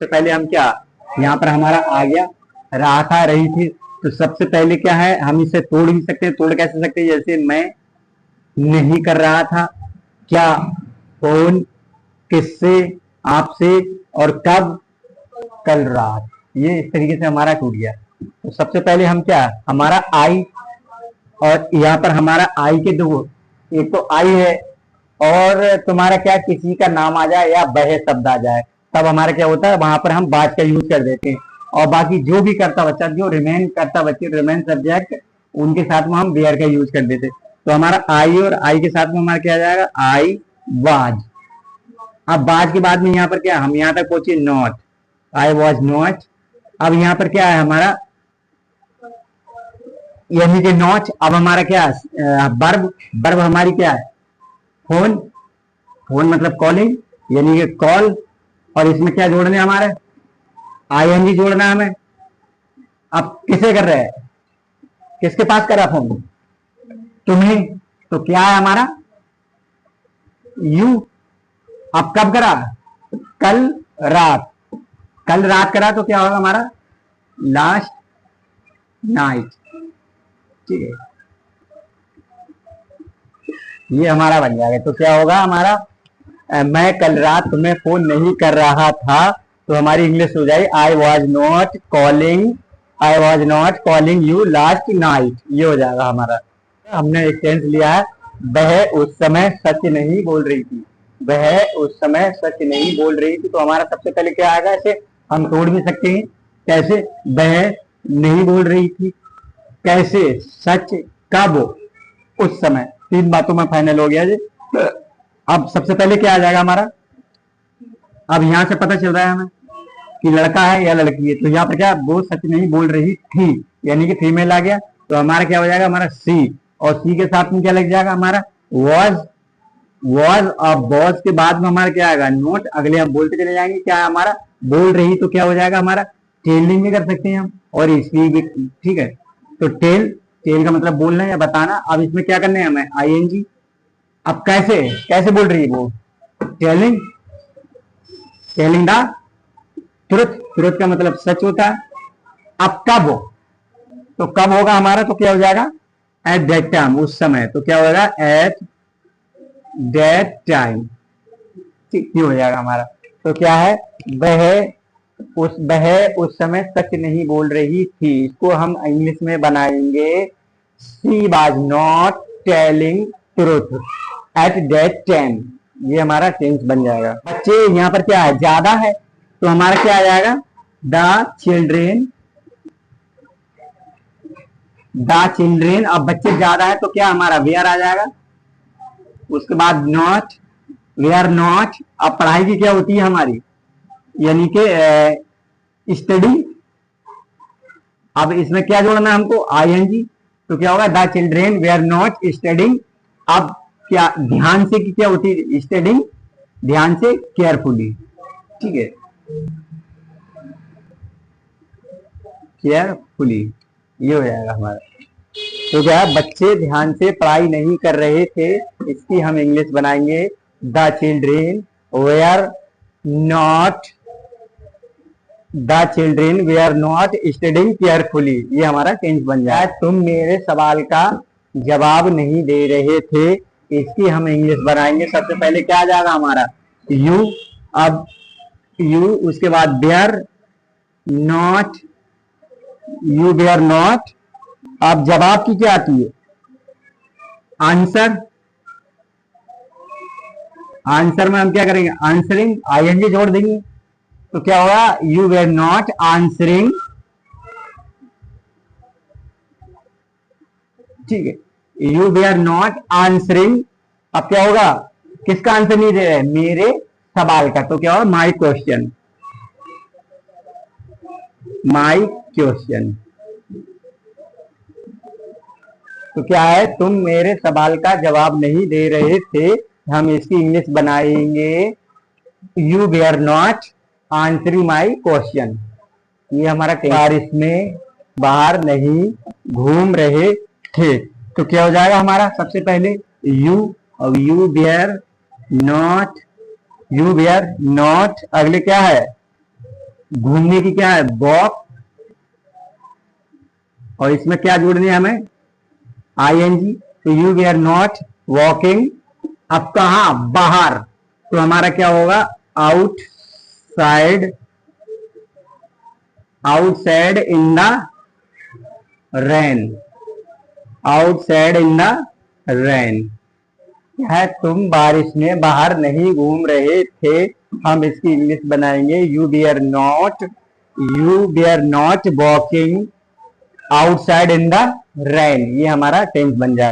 सबसे पहले हम क्या, यहाँ पर हमारा आ गया, रहा था, रही थी। तो सबसे पहले क्या है, हम इसे तोड़ भी सकते हैं। तोड़ कैसे सकते हैं? जैसे मैं नहीं कर रहा था क्या फोन, किससे, आपसे, और कब, कल रात। ये इस तरीके से हमारा टूट गया। तो सबसे पहले हम क्या, हमारा आई, और यहाँ पर हमारा आई के दो, एक तो आई है, और तुम्हारा क्या, किसी का नाम आ जाए या वह शब्द आ जाए, तब हमारा क्या होता है, वहां पर हम बाज का यूज कर देते हैं। और बाकी जो भी करता बच्चा, जो रिमेन करता बच्चे, रिमेन सब्जेक्ट, उनके साथ में हम वेयर का यूज कर देते। तो हमारा आई, और आई के साथ में हमारा क्या आ जाएगा, आई वाज। अब बाज के बाद में यहाँ पर क्या, हम यहाँ तक पहुंचे नॉट, आई वॉज नॉट। अब यहाँ पर क्या है हमारा, यानी कि नॉट। अब हमारा क्या, वर्ब, वर्ब हमारी क्या है, फोन, फोन मतलब कॉलिंग, यानी कि कॉल। और इसमें क्या जोड़ना है हमारे, आईएनजी जोड़ना है हमें। अब किसे कर रहे हैं, किसके पास करा फोन, तुम्हें। तो क्या है हमारा, यू। अब कब करा, कल रात, कल रात करा, तो क्या होगा हमारा, लास्ट नाइट। ठीक है, ये हमारा बन जाएगा। तो क्या होगा हमारा, मैं कल रात तुम्हें फोन नहीं कर रहा था, तो हमारी इंग्लिश हो जाएगी, I was not calling, I was not calling you last night. ये हो जाएगा हमारा। हमने एक टेंस लिया है, वह उस समय सच नहीं बोल रही थी, वह उस समय सच नहीं बोल रही थी। तो हमारा सबसे पहले क्या आएगा, इसे हम तोड़ भी सकते हैं। कैसे, वह नहीं बोल रही थी, कैसे, सच, कब, उस समय। तीन बातों में फाइनल हो गया जी। अब सबसे पहले क्या आ जाएगा हमारा, अब यहां से पता चल रहा है हमें कि लड़का है या लड़की है। तो यहाँ पर क्या, वो सच नहीं बोल रही थी, यानी कि फीमेल आ गया। तो हमारा क्या हो जाएगा, हमारा सी। और सी के साथ में क्या लग जाएगा हमारा, वॉज, वॉज। और वॉज के बाद में हमारा क्या आएगा, नोट। अगले हम बोलते चले जाएंगे, क्या है हमारा, बोल रही। तो क्या हो जाएगा हमारा, टेलिंग भी कर सकते हैं हम, और स्पीक भी। ठीक है, तो टेल, टेल का मतलब बोलना या बताना। अब इसमें क्या करना है हमें, आईएनजी। अब कैसे, कैसे बोल रही है वो, telling, telling the truth. Truth का मतलब सच होता है। अब कब हो, तो कब होगा हमारा, तो क्या हो जाएगा, एट दैट टाइम, उस समय। तो क्या होगा, एट दैट टाइम। ठीक, हो जाएगा हमारा। तो क्या है, वह उस समय सच नहीं बोल रही थी। इसको हम इंग्लिश में बनाएंगे, she was not telling truth at that time. ये हमारा टेंस बन जाएगा। बच्चे यहाँ पर क्या है, ज्यादा है, तो हमारा क्या आ जाएगा, द चिल्ड्रेन, द चिल्ड्रेन। अब बच्चे ज्यादा है, तो क्या हमारा वेयर आ जाएगा। उसके बाद नॉट, वेयर नॉट। अब पढ़ाई की क्या होती है हमारी, यानी कि स्टडी। अब इसमें क्या जोड़ना है हमको, आईएनजी। तो क्या होगा, the children were not studying. अब क्या, ध्यान से की क्या होती है, स्टडिंग, ध्यान से, केयरफुली। ठीक है, केयरफुली, ये हो जाएगा हमारा। तो क्या है, बच्चे ध्यान से पढ़ाई नहीं कर रहे थे, इसकी हम इंग्लिश बनाएंगे, the children were not, the children were not studying carefully. ये हमारा टेंस बन जाए। तुम मेरे सवाल का जवाब नहीं दे रहे थे, इसकी हम इंग्लिश बनाएंगे। सबसे पहले क्या आ जाएगा हमारा, यू। अब यू, उसके बाद were not, you were not. अब जवाब की क्या आती है, आंसर। आंसर में हम क्या करेंगे, आंसरिंग, आईएनजी जोड़ देंगे। तो क्या होगा, यू वेर नॉट आंसरिंग। ठीक है, यू वेर नॉट आंसरिंग। अब क्या होगा, किसका आंसर नहीं दे रहे, मेरे सवाल का। तो क्या होगा, माई क्वेश्चन, माई क्वेश्चन। तो क्या है, तुम मेरे सवाल का जवाब नहीं दे रहे थे, हम इसकी इंग्लिश बनाएंगे, you were not answering my question. ये हमारा बारिश में बाहर नहीं घूम रहे थे। तो क्या हो जाएगा हमारा, सबसे पहले यू, और you were not, you were not. अगले क्या है, घूमने की क्या है, वॉक, और इसमें क्या जोड़नी है हमें, आईएनजी। तो you we are not walking. अब कहा, बाहर, तो हमारा क्या होगा, outside, outside in the rain, outside in the rain है, तुम बारिश में बाहर नहीं घूम रहे थे। हम इसकी इंग्लिश बनाएंगे, you we are not, you we are not walking outside in the rain. ये हमारा टेंस बन जाएगा।